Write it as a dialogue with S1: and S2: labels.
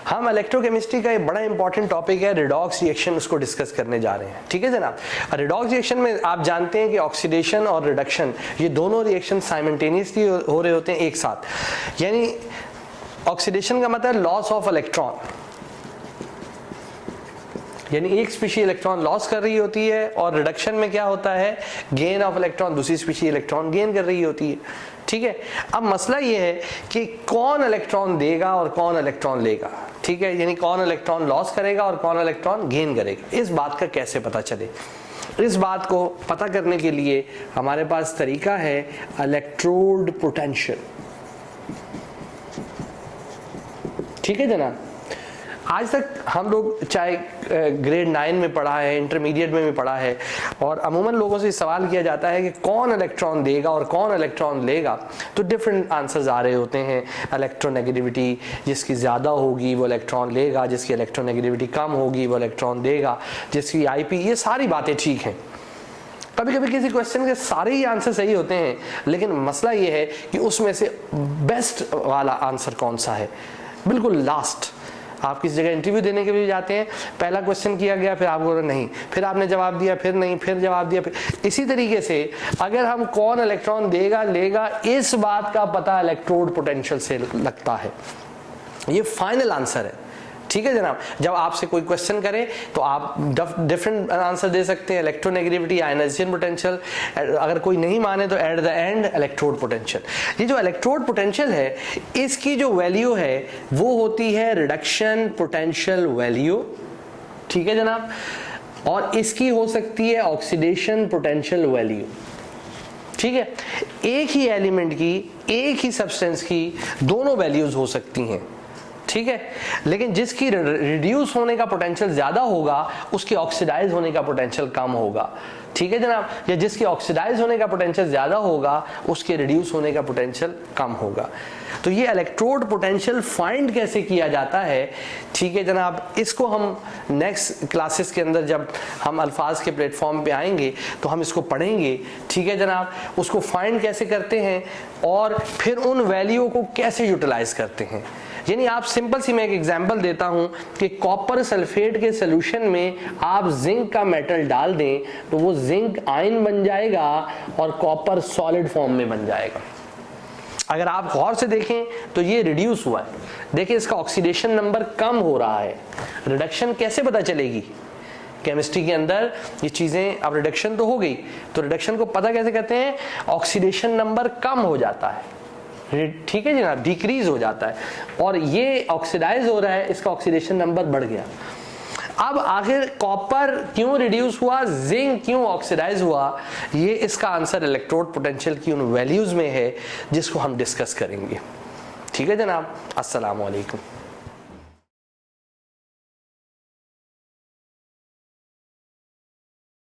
S1: हम इलेक्ट्रोकेमिस्ट्री का एक बड़ा इंपॉर्टेंट टॉपिक है रिडॉक्स रिएक्शन, उसको डिस्कस करने जा रहे हैं। ठीक है जनाब। रिडॉक्स रिएक्शन में आप जानते हैं कि ऑक्सीडेशन और रिडक्शन ये दोनों रिएक्शन साइमल्टेनियसली हो रहे होते हैं एक साथ। यानी ऑक्सीडेशन का मतलब लॉस ऑफ इलेक्ट्रॉन, यानी एक स्पीशी इलेक्ट्रॉन लॉस कर रही होती है, और रिडक्शन में क्या होता है, गेन ऑफ इलेक्ट्रॉन, दूसरी स्पीशी इलेक्ट्रॉन गेन कर रही होती है। ठीक है। अब मसला ये है कि कौन इलेक्ट्रॉन देगा और कौन इलेक्ट्रॉन लेगा। ठीक है, यानी कौन इलेक्ट्रॉन लॉस करेगा और कौन इलेक्ट्रॉन गेन करेगा, इस बात का कैसे पता चले। इस बात को पता करने के लिए हमारे पास तरीका है इलेक्ट्रोड पोटेंशियल। ठीक है जनाब। आज तक हम लोग चाहे ग्रेड 9 में पढ़ा है, इंटरमीडिएट में भी पढ़ा है, और अमूमन लोगों से सवाल किया जाता है कि कौन इलेक्ट्रॉन देगा और कौन इलेक्ट्रॉन लेगा, तो डिफरेंट आंसर्स आ रहे होते हैं। इलेक्ट्रोनेगेटिविटी जिसकी ज़्यादा होगी वो इलेक्ट्रॉन लेगा, जिसकी इलेक्ट्रोनेगेटिविटी कम होगी वो इलेक्ट्रॉन देगा, जिसकी IP, ये सारी बातें ठीक हैं। कभी कभी किसी क्वेश्चन के सारे ही आंसर सही होते हैं, लेकिन मसला ये है कि उसमें से बेस्ट वाला आंसर कौन सा है। बिल्कुल लास्ट, आप किसी जगह इंटरव्यू देने के लिए जाते हैं, पहला क्वेश्चन किया गया, फिर आपको नहीं, फिर आपने जवाब दिया, फिर नहीं, फिर जवाब दिया, फिर इसी तरीके से अगर हम कौन इलेक्ट्रॉन देगा लेगा, इस बात का पता इलेक्ट्रोड पोटेंशियल से लगता है। ये फाइनल आंसर है। ठीक है जनाब। जब आपसे कोई क्वेश्चन करे तो आप डिफरेंट आंसर दे सकते हैं, इलेक्ट्रोनेगेटिविटी, आयनाइजेशन पोटेंशियल, अगर कोई नहीं माने तो at the end electrode potential. ये जो इलेक्ट्रोड पोटेंशियल है, इसकी जो वैल्यू है वो होती है रिडक्शन पोटेंशियल वैल्यू। ठीक है जनाब। और इसकी हो सकती है ऑक्सीडेशन पोटेंशियल वैल्यू। ठीक है। एक ही एलिमेंट की, एक ही सब्सटेंस की दोनों वैल्यूज हो सकती हैं। ठीक है। लेकिन जिसकी रिड्यूस होने का पोटेंशियल ज्यादा होगा उसकी ऑक्सीडाइज होने का पोटेंशियल कम होगा। ठीक है जनाब। या जिसकी ऑक्सीडाइज होने का पोटेंशियल ज्यादा होगा उसके रिड्यूस होने का पोटेंशियल कम होगा। तो ये इलेक्ट्रोड पोटेंशियल फाइंड कैसे किया जाता है, ठीक है जनाब, इसको हम नेक्स्ट क्लासेस के अंदर जब हम अल्फाज के प्लेटफॉर्म पे आएंगे तो हम इसको पढ़ेंगे। ठीक है जनाब। उसको फाइंड कैसे करते हैं और फिर उन वैल्यू को कैसे यूटिलाइज करते हैं। यानी आप सिंपल सी मैं एक एग्जांपल देता हूं कि कॉपर सल्फेट के सॉल्यूशन में आप जिंक का मेटल डाल दें तो वो जिंक आयन बन जाएगा और कॉपर सॉलिड फॉर्म में बन जाएगा। अगर आप गौर से देखें तो ये रिड्यूस हुआ है, देखिए इसका ऑक्सीडेशन नंबर कम हो रहा है। रिडक्शन कैसे पता चलेगी केमिस्ट्री के अंदर, ये चीजें, अब रिडक्शन तो हो गई, तो रिडक्शन को पता कैसे करते हैं, ऑक्सीडेशन नंबर कम हो जाता है। ठीक है जी ना, डिक्रीज हो जाता है, और ये ऑक्सीडाइज हो रहा है, इसका ऑक्सीडेशन नंबर बढ़ गया। अब आखिर कॉपर क्यों रिड्यूस हुआ, जिंक क्यों ऑक्सीडाइज हुआ, ये इसका आंसर इलेक्ट्रोड पोटेंशियल की उन वैल्यूज में है जिसको हम डिस्कस करेंगे। ठीक है जनाब। अस्सलाम वालेकुम।